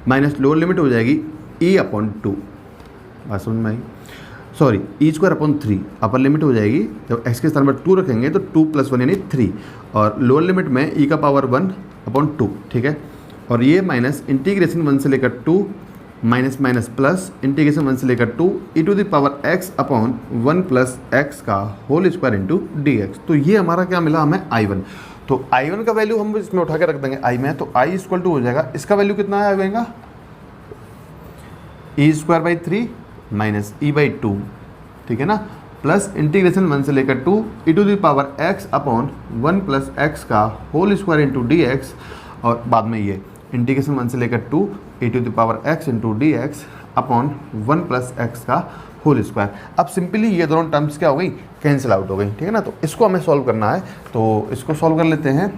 Speaker 1: minus lower limit हो जाएगी ई अपॉन 2। बात समझ में आई? Sorry, e square upon 3 upper limit हो जाएगी, जब एक्स के स्थान पर 2 रखेंगे तो 2 + 1 यानी 3, और लोअर लिमिट में ई का पावर 1 अपॉन 2, ठीक है। और ये माइनस इंटीग्रेशन 1 से लेकर 2 माइनस माइनस प्लस इंटीग्रेशन 1 से लेकर 2 e to the power x upon 1 plus x का whole square into D x. तो ये हमारा क्या मिला हमें I1। तो I1 का वैल्यू हम इसमें उठा के रख देंगे I में, तो I इक्वल टू हो जाएगा, इसका वैल्यू कितना आएगा, e square by 3 minus e by 2, ठीक है ना, प्लस इंटीग्रेशन 1 से लेकर 2 e to the power x upon 1 plus x का whole square into D x, और बाद में ये इंटीग्रेशन 1 से लेकर 2 e to the power x into D x upon 1 plus x का होल स्क्वायर। अब सिंपली ये दोनों टर्म्स क्या हो गई, कैंसिल आउट हो गई, ठीक है ना। तो इसको हमें सॉल्व करना है, तो इसको सॉल्व कर लेते हैं।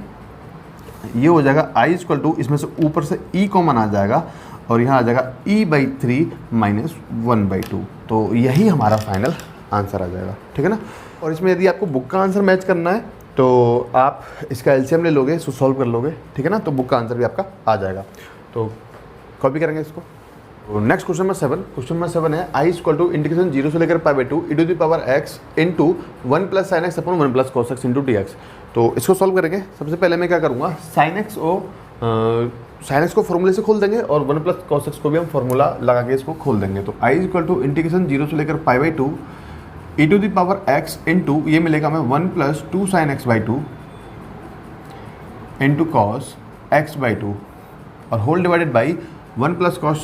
Speaker 1: ये हो जाएगा आई इक्वल टू, इसमें से ऊपर से ई कॉमन आ जाएगा और यहाँ आ जाएगा ई बाई 3 माइनस 1/2। तो यही हमारा फाइनल आंसर आ जाएगा, ठीक है ना। और इसमें यदि आपको बुक का आंसर मैच करना है तो आप इसका एलसीएम ले लोगे, इसको सॉल्व कर लोगे, ठीक है ना, तो बुक का आंसर भी आपका आ जाएगा। तो कॉपी करेंगे इसको। तो next question number 7, question number 7 है आई इक्वल टू इंटीग्रेशन 0 से लेकर π/2 e to the power x into 1 plus sine x upon 1 plus cos x into D x. तो इसको सॉल्व करेंगे। सबसे पहले मैं क्या करूँगा, साइन एक्स को फॉर्मूले से खोल देंगे और 1 प्लस कॉस एक्स को भी हम फॉर्मूला लगा के इसको खोल देंगे। तो आई इक्वल टू इंटीग्रेशन 0 से लेकर π/2 e to the power x into, ये मिलेगा हमें 1 plus 2 sine x by 2 into cos x by 2 और whole divided by 1 plus cos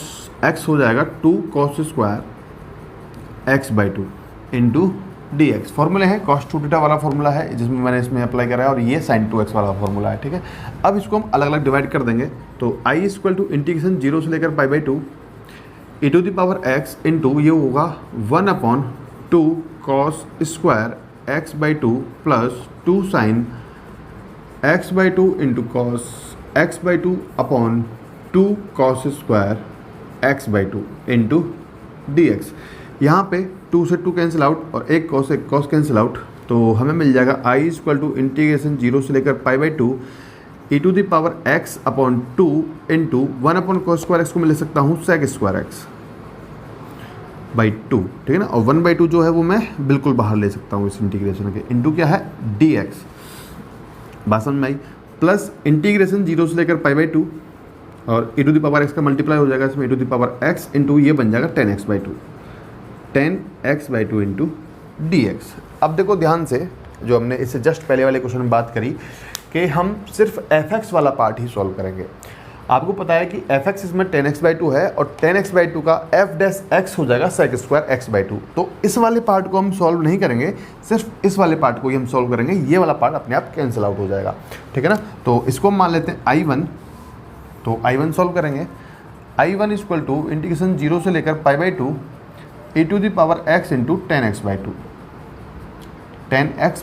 Speaker 1: x हो जाएगा 2 cos square x by 2 into D x. फॉर्मूले हैं कॉस 2 थीटा वाला फॉर्मूला है जिसमें मैंने इसमें अप्लाई करा है, और ये साइन 2x वाला फॉर्मूला है, ठीक है। अब इसको हम अलग अलग डिवाइड कर देंगे। तो आई इक्वल टू इंटीग्रेशन 0 से लेकर π/2 e to the power x into, ये होगा 1 upon 2 cos square x by 2 plus 2 sine x by 2 into cos x by 2 upon 2 cos square x by 2 into D x. यहाँ पे 2 से 2 cancel out और एक cos cancel out, तो हमें मिल जाएगा आई इक्वल टू इंटीग्रेशन 0 से लेकर π/2 e to the power x upon 2 into 1 upon cos square x को मैं ले सकता हूँ सेक स्क्वायर एक्स बाई 2, ठीक है ना। और 1/2 जो है वो मैं बिल्कुल बाहर ले सकता हूँ इस इंटीग्रेशन के, इंटू क्या है डी एक्स। बात समझ में आई। प्लस इंटीग्रेशन 0 से लेकर π/2 और e to the power x का मल्टीप्लाई हो जाएगा इसमें e to the power x into, ये बन जाएगा 10x by 2 into D x. अब देखो ध्यान से, जो हमने इससे जस्ट पहले वाले क्वेश्चन में बात करी कि हम सिर्फ fx वाला पार्ट ही सॉल्व करेंगे। आपको पता है कि fx इसमें 10x बाई 2 है और 10x बाई 2 का f' हो जाएगा sec स्क्वायर x बाई 2। तो इस वाले पार्ट को हम सॉल्व नहीं करेंगे, सिर्फ इस वाले पार्ट को ही हम सॉल्व करेंगे। ये वाला पार्ट अपने आप कैंसिल आउट हो जाएगा, ठीक है ना। तो इसको हम मान लेते हैं I1। तो I1 सॉल्व करेंगे। I1 इक्वल टू इंटीग्रेशन 0 से लेकर π/2 e to the power x into 10x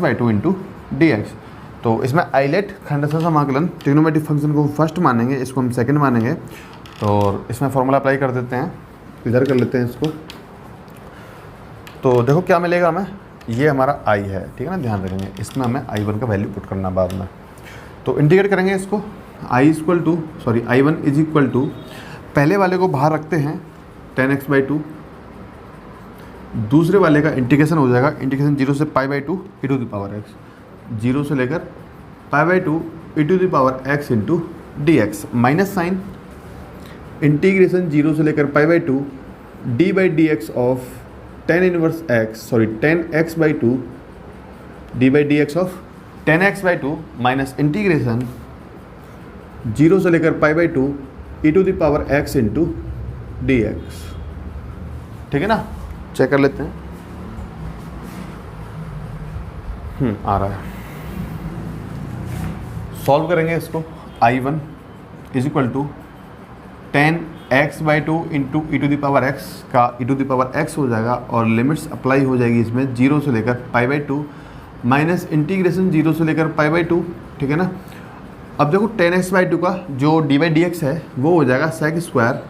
Speaker 1: by 2 into D x. तो इसमें आइलेट खंडशः समाकलन ट्रिग्नोमेट्रिक फंक्शन को फर्स्ट मानेंगे, इसको हम सेकंड मानेंगे। और इसमें फॉर्मूला अप्लाई कर देते हैं, इधर कर लेते हैं इसको। तो देखो क्या मिलेगा हमें, ये हमारा I है, ठीक है ना, ध्यान रखेंगे। इसमें हमें I1 का वैल्यू पुट करना बाद में। तो इंटीग्रेट करेंगे इसको। I1 इज इक्वल टू, पहले वाले को बाहर रखते हैं 10x बाई 2, दूसरे वाले का इंटीग्रेशन हो जाएगा इंटीग्रेशन 0 से π/2 e to the power x, 0 से लेकर π/2 e to the power x into D x, minus sine integration 0 से लेकर π/2 d by D x of 10x by 2 d by D x of 10x by 2 minus integration 0 से लेकर π/2 e to the power x into D x, ठीक है ना। Check कर लेते हैं। आ रहा है। सॉल्व करेंगे इसको। I1 is equal to 10x by 2 into E to the power x का E to the power X हो जाएगा और लिमिट्स अप्लाई हो जाएगी इसमें 0 से लेकर π/2 माइनस इंटीग्रेशन 0 से लेकर π/2, ठीक है ना। अब देखो 10x बाई 2 का जो डी बाई डी एक्स है वो हो जाएगा sec square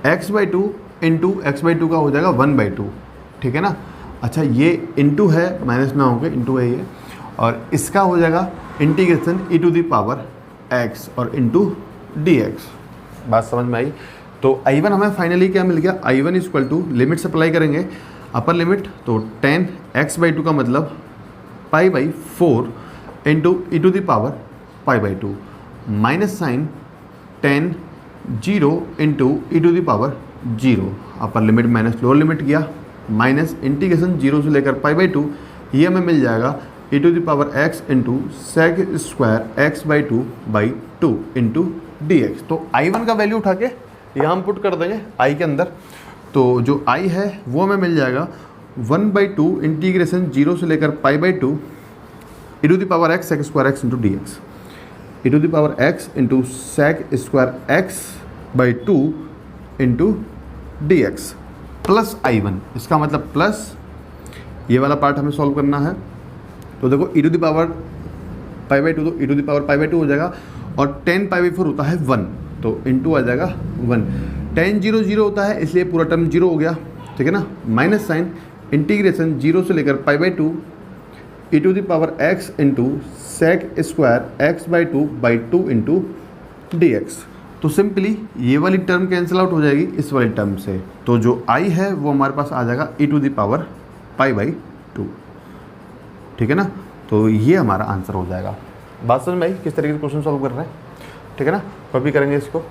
Speaker 1: x by 2 into X by 2 का हो जाएगा 1/2, ठीक है ना। अच्छा ये इंटू है, माइनस ना होकर इंटू है ये, और इसका हो जाएगा integration E to the power X और इंटू डी एक्स। बात समझ में आई? तो I1 हमें फाइनली क्या मिल गया, I1 इक्वल टू लिमिट से अप्लाई करेंगे अपर लिमिट, तो 10x/2 का मतलब π/4 into E to the power π/2 minus sine 10 0 into E to the power 0, upper limit minus lower limit किया, माइनस इंटीग्रेशन 0 से लेकर π/2, ये हमें मिल जाएगा e to the power x into sec square x/2 into D x. तो I1 का value उठा के यहाँ हम पुट कर देंगे I के अंदर, तो जो I है वो हमें मिल जाएगा 1/2 इंटीग्रेशन 0 से लेकर π/2 e to the power x sec square x into D x, e to the power x into sec square x/2 into D x plus I1। इसका मतलब प्लस ये वाला पार्ट हमें सॉल्व करना है, तो देखो ई टू द पावर π/2 तो ई टू द पावर π/2 हो जाएगा, और 10π/4 होता है 1, तो इंटू आ जाएगा 1। 10 0 0 होता है इसलिए पूरा टर्म 0 हो गया, ठीक है ना, माइनस साइन इंटीग्रेशन 0 से लेकर π/2 e to the power x into sec square x/2 into D x. तो सिंपली ये वाली टर्म कैंसिल आउट हो जाएगी इस वाली टर्म से, तो जो I है वो हमारे पास आ जाएगा ई टू द पावर π/2, ठीक है ना। तो ये हमारा आंसर हो जाएगा। बात समझ में आई किस तरीके से क्वेश्चन सॉल्व कर रहे हैं, ठीक है ना। कॉपी करेंगे इसको।